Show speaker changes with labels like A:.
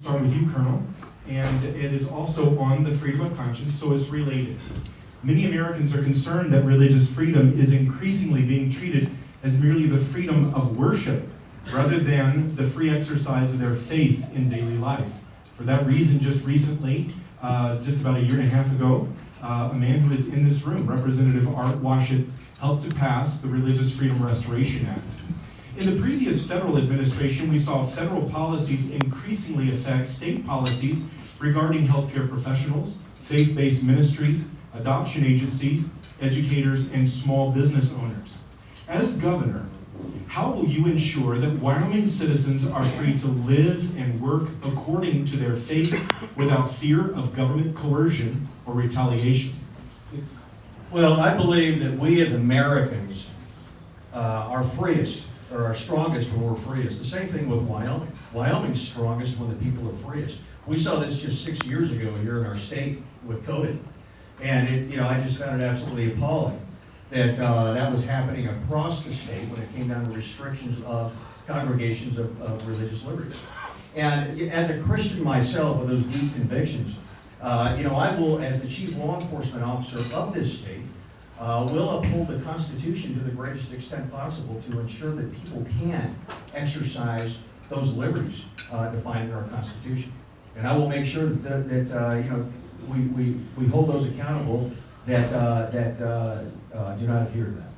A: Starting with you, Colonel, and it is also on the freedom of conscience, so it's related. Many Americans are concerned that religious freedom is increasingly being treated as merely the freedom of worship rather than the free exercise of their faith in daily life. For that reason, just recently, just about a year and a half ago, a man who is in this room, Representative Art Washit, helped to pass the Religious Freedom Restoration Act. In the previous federal administration, we saw federal policies increasingly affect state policies regarding healthcare professionals, faith-based ministries, adoption agencies, educators, and small business owners. As governor, how will you ensure that Wyoming citizens are free to live and work according to their faith without fear of government coercion or retaliation? Please.
B: Well, I believe that we as Americans are freest, or are strongest when we're freest. The same thing with Wyoming. Wyoming's strongest when the people are freest. We saw this just 6 years ago here in our state with COVID. And I just found it absolutely appalling that that was happening across the state when it came down to restrictions of congregations of religious liberty. And as a Christian myself with those deep convictions, I will, as the chief law enforcement officer of this state, will uphold the Constitution to the greatest extent possible to ensure that people can exercise those liberties defined in our Constitution. And I will make sure that we hold those accountable that do not adhere to that.